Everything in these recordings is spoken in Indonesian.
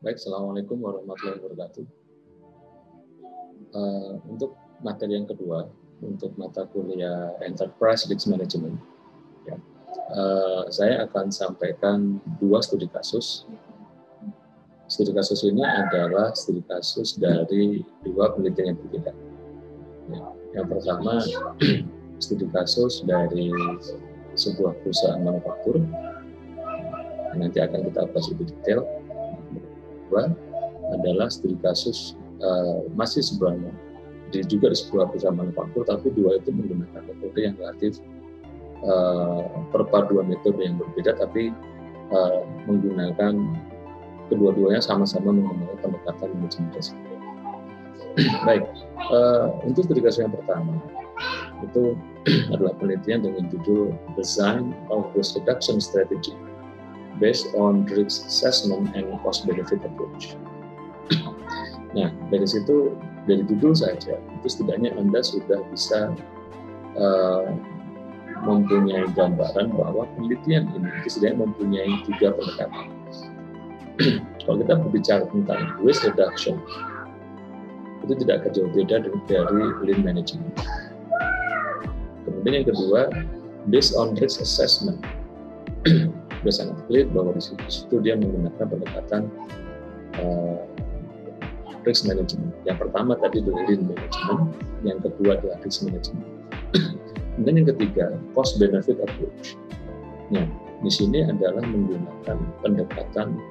Baik, Assalamualaikum warahmatullahi wabarakatuh. Untuk materi yang kedua, untuk mata kuliah Enterprise Risk Management, ya, saya akan sampaikan dua studi kasus. Studi kasus ini adalah studi kasus dari dua penelitian yang berbeda. Ya, yang pertama, studi kasus dari sebuah perusahaan manufaktur, nanti akan kita bahas lebih detail. Kedua adalah studi kasus masih sebenarnya juga di sebuah perusahaan manufaktur, tapi dua itu menggunakan metode yang relatif perpaduan metode yang berbeda, tapi menggunakan kedua-duanya sama-sama menggunakan pendekatan manajemen risiko. Baik, untuk studi kasus yang pertama itu adalah penelitian dengan judul Design of Risk Reduction Strategy based on risk assessment and cost benefit approach. Nah, dari situ, dari judul saja, itu setidaknya Anda sudah bisa mempunyai gambaran bahwa penelitian ini setidaknya mempunyai tiga pendekatan. Kalau kita berbicara tentang risk reduction, itu tidak akan jauh beda dari lean management. Kemudian yang kedua, based on risk assessment. Sudah sangat clear bahwa di situ dia menggunakan pendekatan risk management. Yang pertama tadi adalah lean management, yang kedua adalah risk management. Dan yang ketiga, cost benefit approach. Nah, di sini adalah menggunakan pendekatan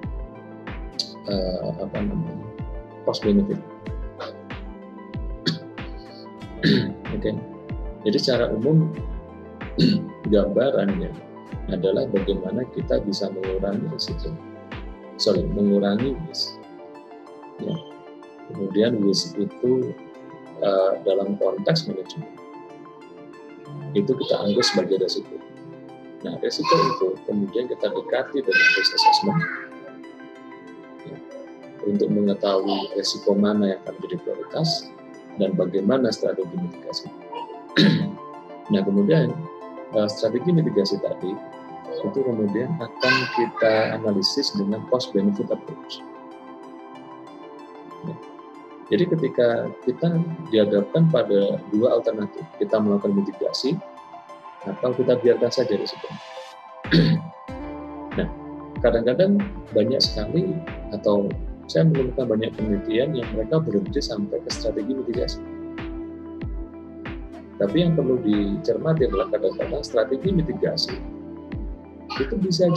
cost benefit. Oke. Jadi secara umum gambarannya adalah bagaimana kita bisa mengurangi risiko, mengurangi risk. Ya. Kemudian risk itu dalam konteks manajemen itu kita anggap sebagai risiko. Nah, risiko itu kemudian kita dekati dengan risk assessment ya, untuk mengetahui risiko mana yang akan menjadi prioritas dan bagaimana strategi mitigasi. Nah, kemudian strategi mitigasi tadi itu kemudian akan kita analisis dengan cost benefit approach. Ya. Jadi ketika kita dihadapkan pada dua alternatif, kita melakukan mitigasi atau kita biarkan saja risiko. Nah, kadang-kadang banyak sekali atau saya menemukan banyak penelitian yang mereka berhenti sampai ke strategi mitigasi. Tapi yang perlu dicermati adalah kadang-kadang strategi mitigasi itu bisa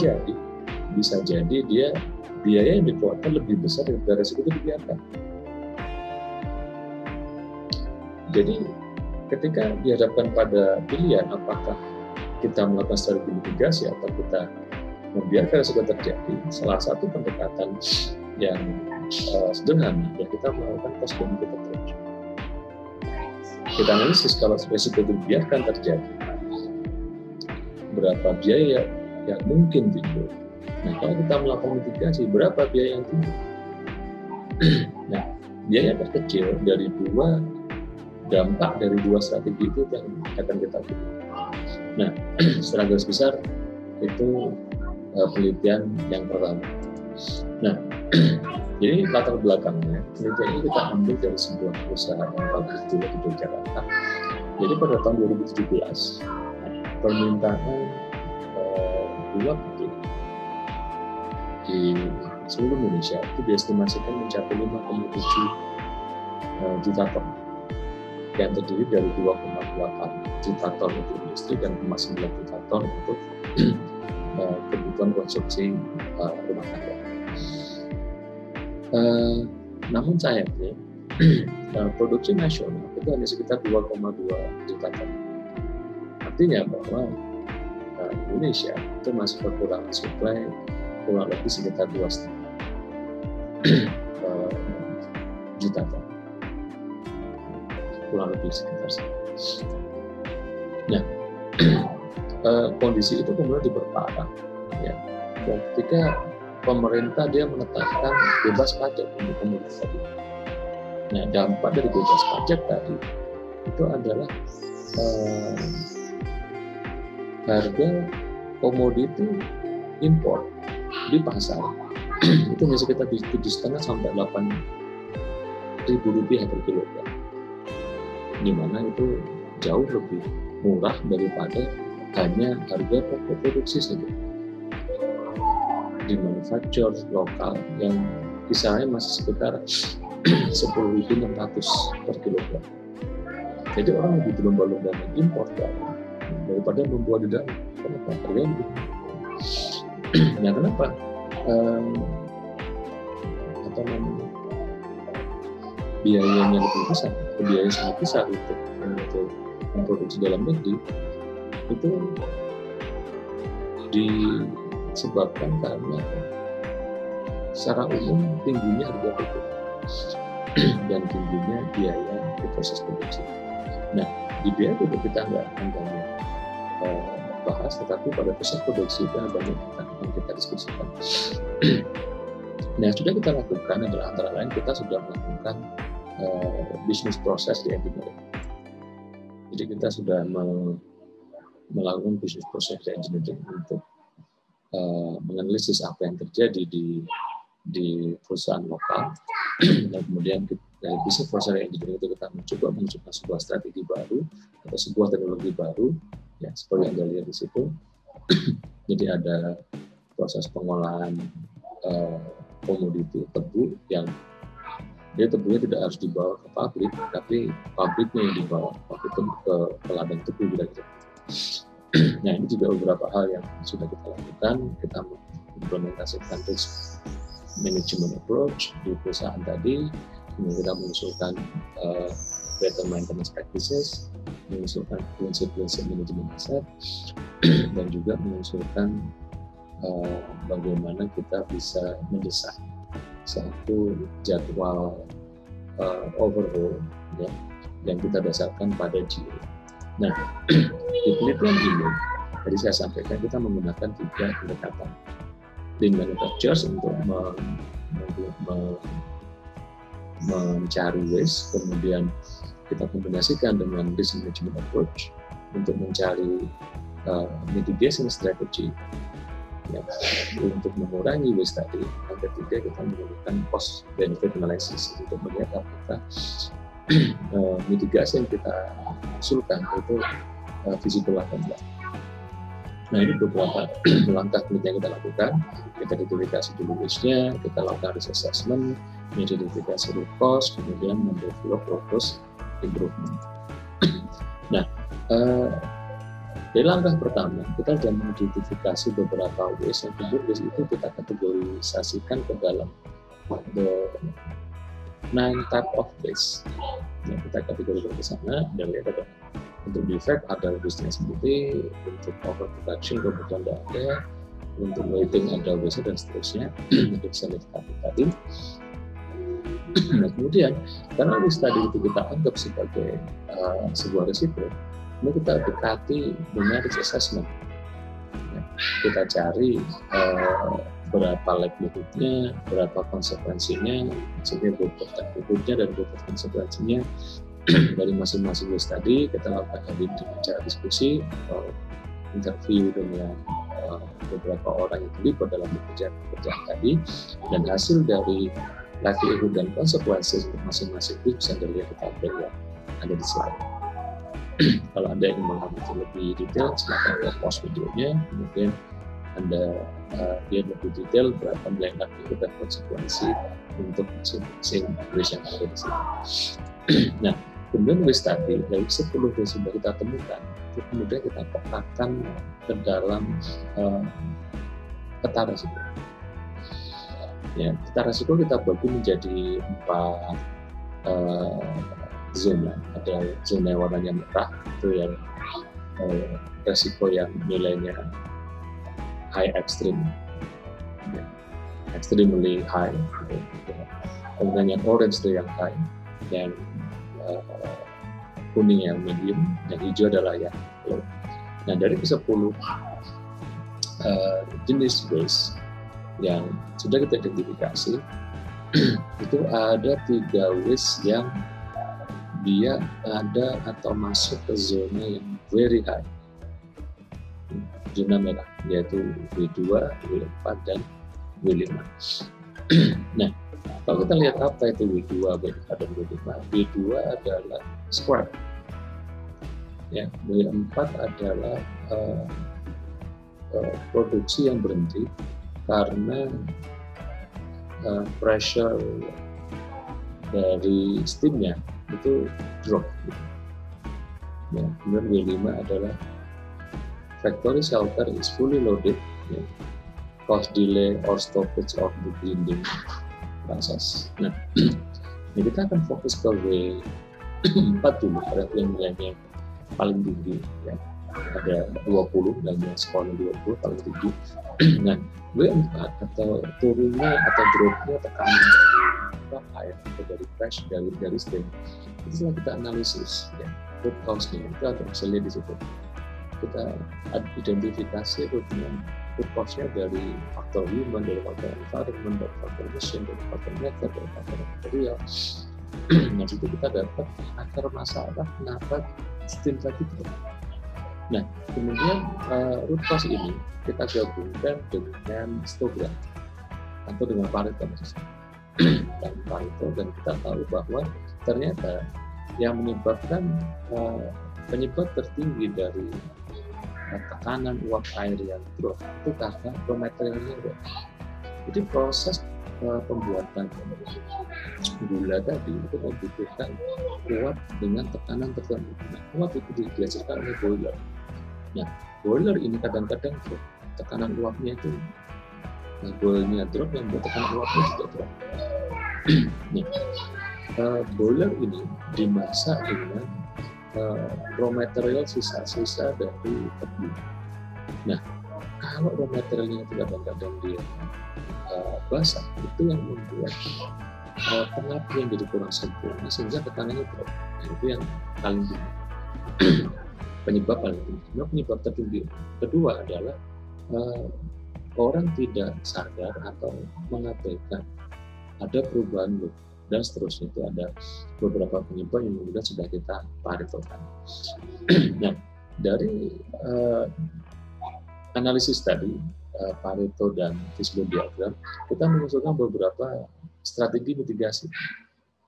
jadi dia biaya yang dikeluarkan lebih besar daripada risiko itu dibiarkan. Jadi ketika dihadapkan pada pilihan apakah kita melakukan strategi mitigasi atau kita membiarkan risiko terjadi, salah satu pendekatan yang sederhana ya kita melakukan cost benefit approach. Kita analisis kalau risiko itu dibiarkan terjadi, berapa biaya yang mungkin timbul. Nah, kalau kita melakukan mitigasi, berapa biaya yang timbul? Nah, biaya terkecil dari dampak dari dua strategi itu yang akan kita pilih. Nah, secara garis besar itu penelitian yang pertama. Nah, jadi latar belakangnya penelitian ini kita ambil dari sebuah perusahaan pabrik gula di Yogyakarta. Jadi pada tahun 2017 permintaan gula putih di seluruh Indonesia itu diestimasikan mencapai 5,7 juta ton, yang terdiri dari 2,8 juta ton untuk industri dan 0,9 juta ton untuk kebutuhan konsumsi rumah tangga. Namun sayangnya produksi nasional itu hanya sekitar 2,2 juta ton. Artinya bahwa Indonesia itu masih kekurangan suplai kurang lebih sekitar 2,5 juta ton. Kurang lebih sekitar segitu. Nah, kondisi itu kemudian diperparah ya. Ketika pemerintah dia menetapkan bebas pajak untuk komoditas tadi. Nah, dampak dari bebas pajak tadi itu adalah harga komoditi impor di pasar itu hanya sekitar 7,5 sampai 8.000 rupiah per kilogram, di mana itu jauh lebih murah daripada hanya harga pokok produksi saja di manufaktur lokal yang kisarannya masih sekitar 10.600 per kilogram. Jadi orang lebih berlomba-lomba mengimpor daripada membuat di dalam. Kenapa? Harganya lebih. Nah, kenapa? Biayanya lebih besar, biaya sangat besar untuk memproduksi dalam negeri itu disebabkan karena secara umum tingginya harga pupuk dan tingginya biaya di proses produksi. Nah, di biaya pupuk kita nggak akan banyak bahas, tetapi pada proses produksi itu banyak yang kita diskusikan. Nah, sudah kita lakukan adalah antara lain kita sudah melakukan bisnis proses di engineering. Jadi kita sudah melakukan bisnis proses di engineering untuk menganalisis apa yang terjadi di perusahaan lokal, dan kemudian dari bisnis proses engineering itu kita mencoba menunjukkan sebuah strategi baru atau sebuah teknologi baru, ya seperti yang Anda lihat di situ. Jadi ada proses pengolahan komoditi tebu yang dia tebunya tidak harus dibawa ke pabrik, tapi pabriknya yang dibawa ke ladang tebu gitu. Nah, ini juga beberapa hal yang sudah kita lakukan. Kita mengimplementasikan risk management approach di perusahaan tadi, kemudian kita mengusulkan better maintenance practices, mengusulkan prinsip-prinsip manajemen aset, dan juga mengusulkan bagaimana kita bisa mendesain satu jadwal overhaul, ya, yang kita dasarkan pada GA. Nah, di penelitian ini, tadi saya sampaikan kita menggunakan 3 pendekatan. Lean manufacturers untuk mencari waste, kemudian kita kombinasikan dengan risk management approach untuk mencari mitigation strategy, ya, untuk mengurangi waste tadi. Yang ketiga, kita menggunakan cost benefit analysis untuk melihat apakah mitigasi yang kita usulkan itu visible atau enggak. Nah, ini beberapa langkah penelitian yang kita lakukan. Kita identifikasi dulu waste-nya, kita lakukan risk assessment, mengidentifikasi root cause, kemudian mendevelop propose improvement. Nah, dari langkah pertama, kita sudah mengidentifikasi beberapa waste yang kemudian waste itu kita kategorisasikan ke dalam the 9 type of waste. Nah, kita kategorikan ke sana dan lihat ada untuk defect ada waste-nya sendiri, untuk overproduction kemudian ada, untuk waiting ada waste dan seterusnya untuk selektif tadi. Nah, kemudian karena waste tadi itu kita anggap sebagai sebuah risiko, ini kita dekati dengan risk assessment. Ya, kita cari berapa likelihood-nya, berapa konsekuensinya, maksudnya bobot likelihood-nya dan bobot konsekuensinya dari masing-masing waste tadi. Kita lakukan dengan cara diskusi atau interview dengan beberapa orang yang terlibat dalam pekerjaan tadi, dan hasil dari likelihood dan konsekuensi untuk masing-masing itu bisa dilihat di tabel yang ada di slide. Kalau Anda ingin mengamati lebih detail, silakan ke pause videonya, kemudian Anda lihat lebih detail berapa nilai likelihood dan konsekuensi untuk masing-masing waste yang ada di sini. Nah, kemudian waste tadi dari 10 waste yang kita temukan, itu kemudian kita petakan ke dalam peta risiko. Ya, peta risiko kita bagi menjadi 4 zona. Ada zona yang warnanya merah, itu yang risiko yang nilainya high extreme, ya, extremely high. Kemudian yang orange itu yang high, yang kuning yang medium, yang hijau adalah yang low. Nah, dari 10 jenis waste yang sudah kita identifikasi, itu ada 3 waste yang dia ada atau masuk ke zona yang very high, zona merah, yaitu W2, W4, dan W5. Nah, kalau kita lihat apa itu W2, W4, dan W5, W2 adalah scrap, ya, W4 adalah produksi yang berhenti karena pressure dari steamnya itu drop. Ya, kemudian W5 adalah factory shelter is fully loaded, ya, cause delay or stoppage of the grinding process. Nah, kita akan fokus ke W4 dulu, pada yang nilainya paling tinggi, ya. Ada 20, nilainya skornya 20 paling tinggi. Nah, W4 atau turunnya atau dropnya tekanan dari air atau dari crash dari steam, itu setelah kita analisis, ya, root cause-nya itu ada misalnya di situ. Kita identifikasi root cause-nya dari faktor human, dari faktor environment, dari faktor mesin, dari faktor method, dari faktor material. Nah, itu kita dapat akar masalah kenapa steam tadi drop. Nah, kemudian root cause ini kita gabungkan dengan histogram atau dengan Pareto dan Pareto, dan kita tahu bahwa ternyata yang menyebabkan penyebab tertinggi dari tekanan uap air yang drop itu karena raw materialnya drop. Jadi proses pembuatan gula tadi itu membutuhkan uap dengan tekanan tertentu. Nah, uap itu dihasilkan oleh boiler. Nah, boiler ini kadang-kadang drop, tekanan uapnya itu boilernya drop, yang membuat tekanan uapnya juga drop. Nah, boiler ini dimasak dengan raw material sisa-sisa dari tebu. Nah, kalau raw materialnya itu kadang-kadang dia basah, itu yang membuat pengapian jadi kurang sempurna sehingga tekanannya drop. Nah, itu yang paling tinggi. Penyebab paling tinggi. Nah, penyebab tertinggi kedua adalah orang tidak sadar atau mengabaikan ada perubahan loop dan seterusnya. Itu ada beberapa penyebab yang kemudian sudah kita paritokan. Nah, dari analisis tadi, Pareto dan fishbone diagram, kita mengusulkan beberapa strategi mitigasi.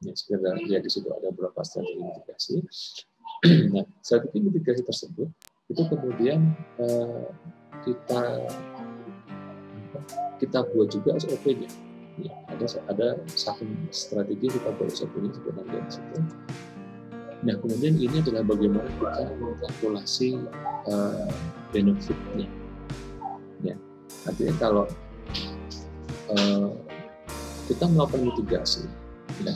Ya, sebenarnya di situ ada beberapa strategi mitigasi. Nah, strategi mitigasi tersebut itu kemudian kita buat juga SOP-nya. Ya, ada satu strategi kita buat SOP-nya sebenarnya di situ. Nah, kemudian ini adalah bagaimana kita mengkalkulasi benefit-nya. Ya, artinya kalau kita melakukan mitigasi, ya,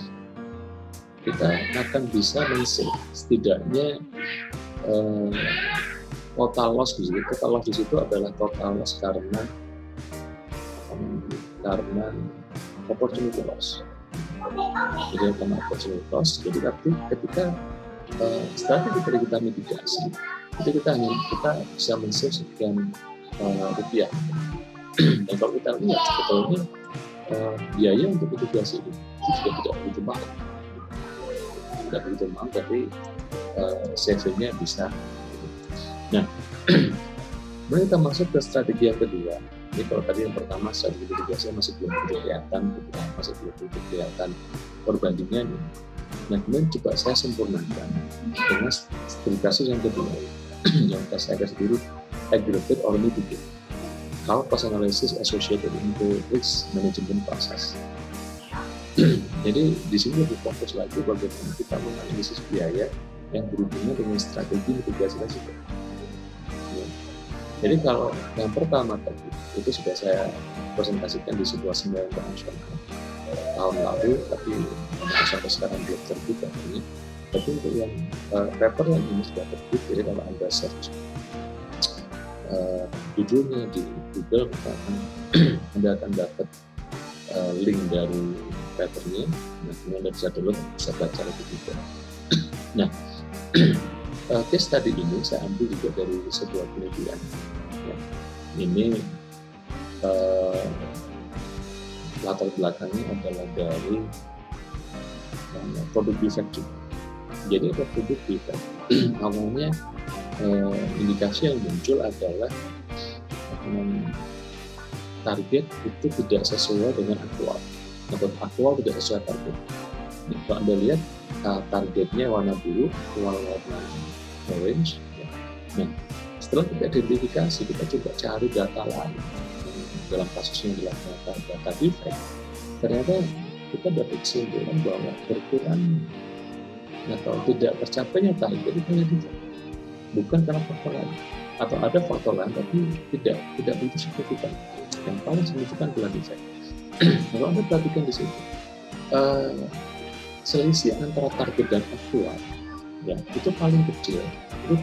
kita akan bisa men-save setidaknya total loss di situ. Total loss di situ adalah total loss karena opportunity loss. Jadi karena opportunity loss, jadi ketika strategi dari kita mitigasi, itu kita bisa men-save sekian rupiah. Dan kalau kita lihat sebetulnya biaya untuk mitigasi itu juga tidak begitu mahal. Tidak begitu mahal, tapi savingnya bisa. Nah, kemudian kita masuk ke strategi yang kedua. Ini kalau tadi yang pertama strategi mitigasi masih belum kelihatan perbandingannya. Nah, kemudian coba saya sempurnakan dengan strategi kasus yang kedua, yang saya kasih dulu aggregate or mitigate. How cost analysis associated into risk management process. Jadi di sini lebih fokus lagi bagaimana kita menganalisis biaya yang berhubungan dengan strategi mitigasi resiko. Ya. Jadi kalau yang pertama tadi itu sudah saya presentasikan di sebuah seminar internasional tahun lalu, tapi sampai sekarang belum terbit ini. Tapi untuk yang paper yang ini sudah terbit, jadi kalau Anda search judulnya di Google, Anda akan dapat link dari papernya. Nah, kemudian Anda bisa download, bisa baca lebih detail. Nah, case study ini saya ambil juga dari sebuah penelitian. Ya, ini latar belakangnya adalah dari produk defect. Jadi ada produk defect. Awalnya indikasi yang muncul adalah target itu tidak sesuai dengan aktual. atau aktual tidak sesuai target. Nah, kalau Anda lihat targetnya warna biru, aktual warna orange. Ya. Nah, setelah kita identifikasi, kita coba cari data lain. Dalam kasusnya adalah data defect, ternyata kita dapat kesimpulan bahwa berkurang atau tidak tercapainya target itu hanya defect, bukan karena faktor lain, atau ada faktor lain tapi tidak begitu signifikan. Yang paling signifikan adalah defect. Kalau Anda perhatikan di situ, selisih antara target dan aktual, ya itu paling kecil itu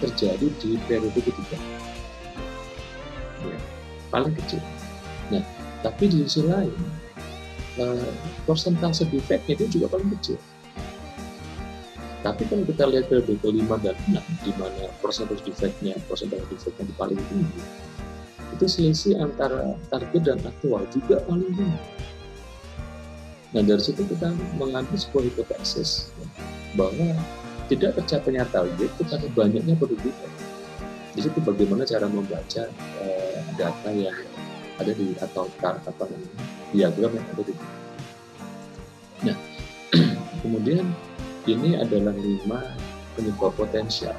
terjadi di periode ketiga, ya, paling kecil. Nah, tapi di sisi lain persentase defectnya itu juga paling kecil. Tapi kalau kita lihat periode ke-5 dan 6, di mana persentase defectnya paling tinggi, itu selisih antara target dan aktual juga paling tinggi. Nah, dari situ kita mengambil sebuah hipotesis bahwa tidak tercapainya target itu karena banyaknya produk defect. Di situ bagaimana cara membaca data yang ada di atau diagram yang ada di. Nah, kemudian ini adalah 5 penyebab potensial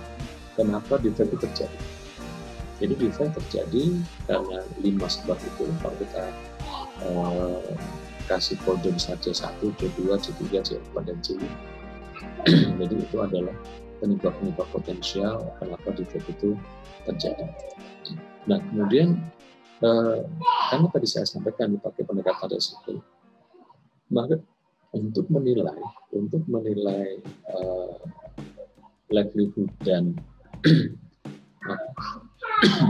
kenapa defect itu terjadi. Jadi defect terjadi karena 5 sebab itu. Kalau kita kasih kode saja 1, C2, C3, C4, dan C5. Jadi itu adalah penyebab potensial kenapa defect itu terjadi. Nah, kemudian karena tadi saya sampaikan dipakai pendekatan resiko, maka untuk menilai likelihood dan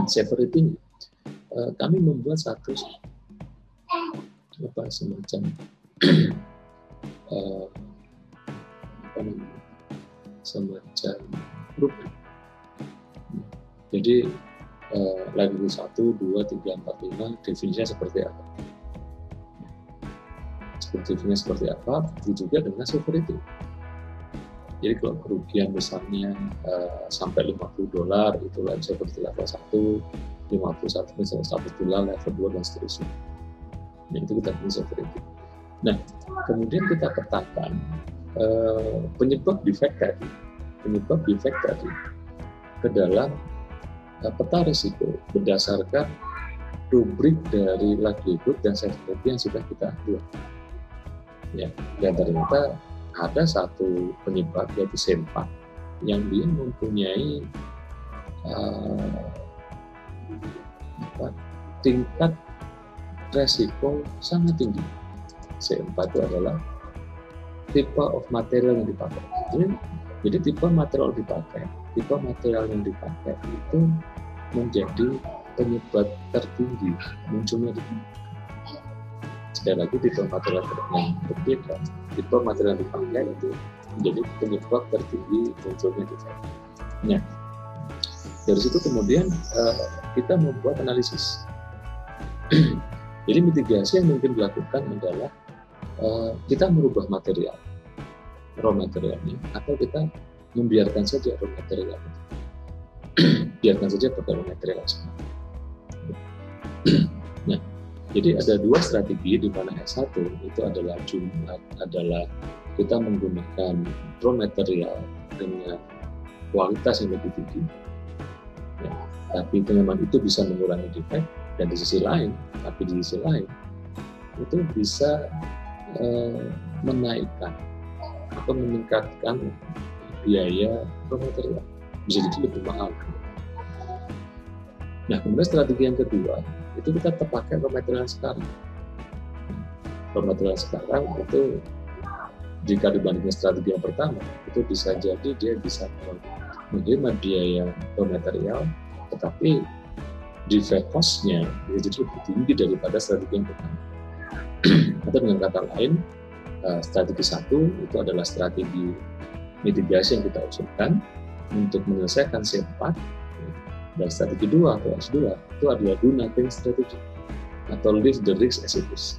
severity, kami membuat satu semacam rubrik. Jadi likelihood 1, 2, 3, 4, 5 definisinya seperti apa? Definisinya seperti apa? Itu juga dengan severity. Jadi kalau kerugian misalnya sampai $50 itu seperti level 1, 51 misalnya $1 level 2 dan seterusnya. Nah, itu kita punya severity. Nah, kemudian kita petakan penyebab defect tadi ke dalam peta risiko berdasarkan rubrik dari likelihood dan severity yang sudah kita buat. Ya, dan ternyata ada satu penyebab yaitu C4 yang dia mempunyai tingkat resiko sangat tinggi. C4 itu adalah tipe of material yang dipakai. Jadi tipe material yang dipakai itu menjadi penyebab tertinggi munculnya defect. Sekali lagi tipe material yang berbeda, tipe material yang dipakai itu menjadi penyebab tertinggi munculnya defect. Nah, dari situ kemudian kita membuat analisis. Jadi mitigasi yang mungkin dilakukan adalah kita merubah material, raw materialnya, atau kita membiarkan saja raw material, biarkan saja pakai raw material semua. Nah, jadi ada 2 strategi di mana S1 itu adalah kita menggunakan raw material dengan kualitas yang lebih tinggi, ya, tapi memang itu bisa mengurangi defect, dan di sisi lain itu bisa menaikkan atau meningkatkan biaya raw material, bisa jadi lebih mahal. Nah, kemudian strategi yang kedua itu kita pakai raw material sekarang. Raw material sekarang itu jika dibandingkan strategi yang pertama itu bisa jadi dia bisa menerima biaya raw material, tetapi defect cost-nya bisa jadi lebih tinggi daripada strategi yang pertama. Atau dengan kata lain, strategi 1 itu adalah strategi mitigasi yang kita usulkan untuk menyelesaikan C4, dan strategi 2 atau S2 itu adalah do nothing strategy atau leave the risk as it is.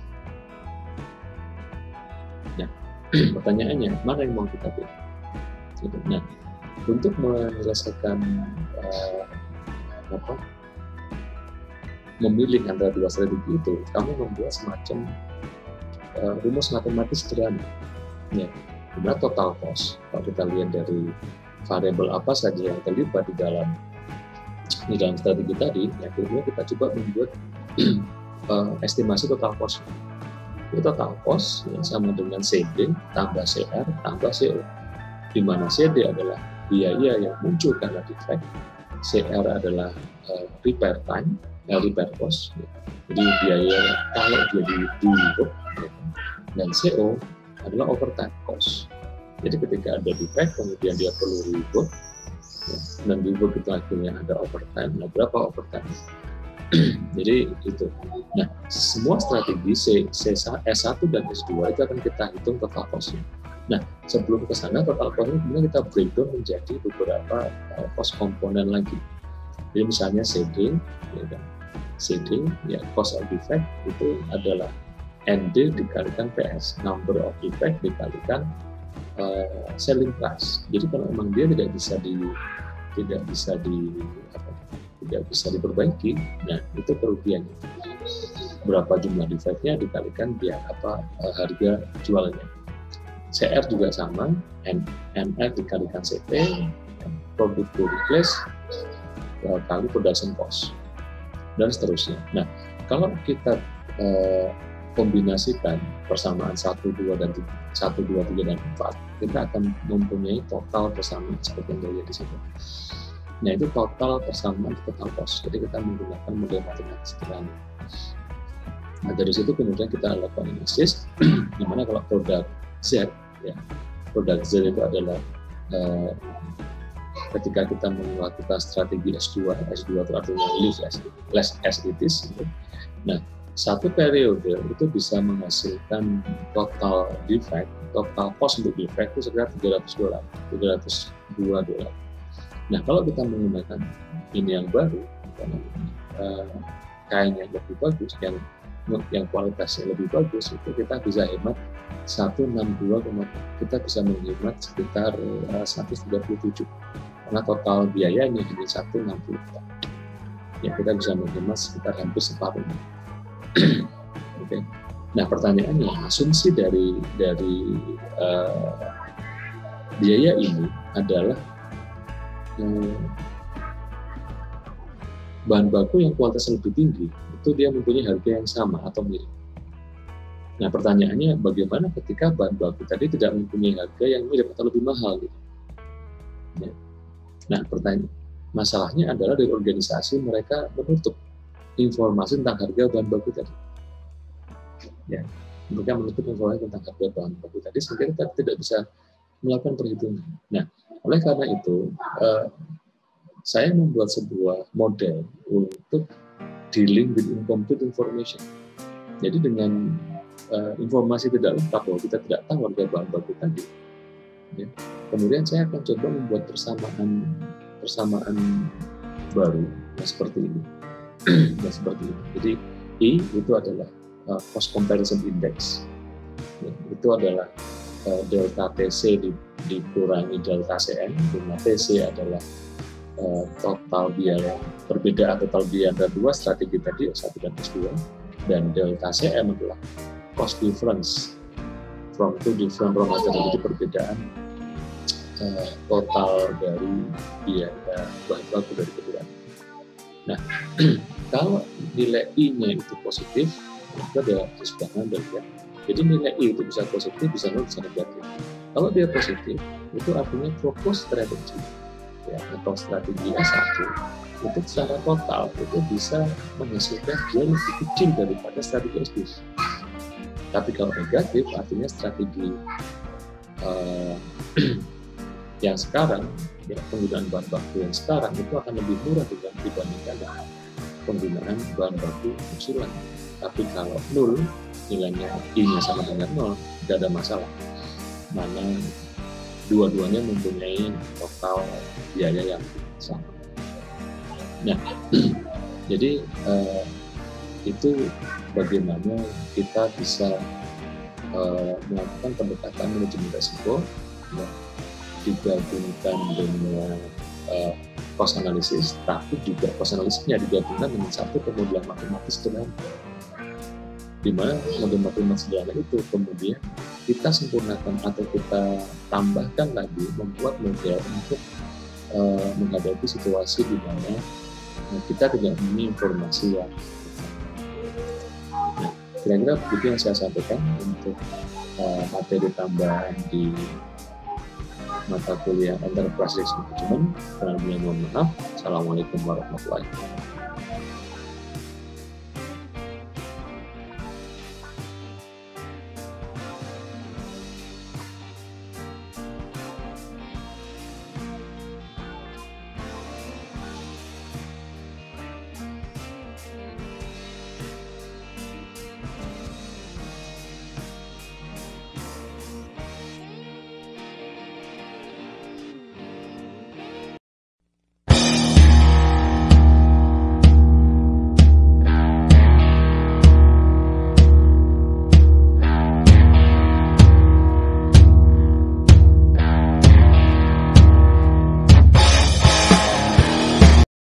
Nah, pertanyaannya mana yang mau kita pilih? Nah, untuk menyelesaikan memilih antara 2 strategi itu, kami membuat semacam rumus matematis sederhana. Ya, dimana total cost, kalau kita lihat dari variabel apa saja yang terlibat di dalam strategi tadi, ya kemudian kita coba membuat estimasi total cost. Total cost ya, sama dengan CD tambah CR tambah CO, di mana CD adalah biaya yang muncul karena defect, CR adalah repair time, repair cost, ya. Jadi biaya kalau dia di rework, ya. Dan CO adalah overtime cost. Jadi ketika ada defect, kemudian dia perlu rework, ya. Dan rework itu akhirnya ada overtime. Nah, berapa overtime? Jadi itu. Nah, semua strategi S1 dan S2 itu akan kita hitung total cost-nya. Nah, sebelum ke sana total cost-nya kemudian kita breakdown menjadi beberapa cost komponen lagi. Jadi misalnya CD, ya kan? CD, ya cost of defect itu adalah ND dikalikan PS, number of defect dikalikan selling price. Jadi kalau memang dia tidak bisa diperbaiki, nah itu kerugiannya. Berapa jumlah defect-nya dikalikan harga jualnya. CR juga sama, NR dikalikan CP, product to replace kali production cost, dan seterusnya. Nah, kalau kita kombinasikan persamaan 1, 2, 3, dan 4, kita akan mempunyai total persamaan seperti yang dilihat di sini. Nah, itu total persamaan total cost. Jadi kita menggunakan model matematis sederhana. Nah, dari situ kemudian kita lakukan analisis, di mana kalau produk Z, ya, produk Z itu adalah ketika kita melakukan strategi S2 itu artinya less as it is. Gitu. Nah, satu periode itu bisa menghasilkan total defect, total cost untuk defect itu sekitar $302. Nah, kalau kita menggunakan ini yang baru, kain yang lebih bagus, yang kualitasnya lebih bagus, itu kita bisa hemat 162, kita bisa menghemat sekitar 137. Karena total biayanya hanya 160. Ya, kita bisa menghemat sekitar hampir separuhnya. Oke. Nah, pertanyaannya, asumsi dari biaya ini adalah bahan baku yang kualitasnya lebih tinggi, itu dia mempunyai harga yang sama atau mirip. Nah, pertanyaannya bagaimana ketika bahan baku tadi tidak mempunyai harga yang mirip atau lebih mahal? Gitu. Ya. Nah, masalahnya adalah dari organisasi mereka menutup informasi tentang harga bahan baku tadi. Ya, mereka menutup informasi tentang harga bahan baku tadi sehingga kita tidak bisa melakukan perhitungan. Nah, oleh karena itu, saya membuat sebuah model untuk dealing with incomplete information. Jadi dengan informasi tidak lengkap bahwa kita tidak tahu harga bahan baku tadi, ya, kemudian saya akan coba membuat persamaan baru seperti ini. Jadi I itu adalah cost comparison index, ya, itu adalah delta TC dikurangi delta CN, di mana TC adalah total biaya perbedaan total biaya antara dua strategi tadi S1 dan S2, dan delta CM adalah cost difference from two different raw material, jadi perbedaan total dari biaya bahan baku dari keduanya. Nah, kalau nilai I-nya itu positif, itu adalah di sebelah kanan dan ya. Jadi nilai I itu bisa positif, bisa nol, bisa negatif. Kalau dia positif, itu artinya proposed strategy, ya, atau strategi S1 itu secara total itu bisa menghasilkan jauh lebih kecil daripada strategi S2. Tapi kalau negatif, artinya strategi yang sekarang, ya, penggunaan bahan baku yang sekarang itu akan lebih murah dibandingkan dengan penggunaan bahan baku usulan. Tapi kalau nol, nilainya I-nya sama dengan nol, tidak ada masalah. Mana dua-duanya mempunyai total biaya yang sama. Nah, jadi itu bagaimana kita bisa melakukan pendekatan manajemen risiko, ya, digabungkan dengan cost analysis, tapi juga cost analysisnya digabungkan dengan satu pemodelan matematis sederhana. di mana model-model sederhana itu kemudian kita sempurnakan atau kita tambahkan lagi, membuat model untuk menghadapi situasi di mana kita tidak memiliki informasi yang kira-kira begitu yang saya sampaikan untuk materi tambahan di mata kuliah Enterprise Risk Management. Mohon maaf. Assalamualaikum warahmatullahi wabarakatuh.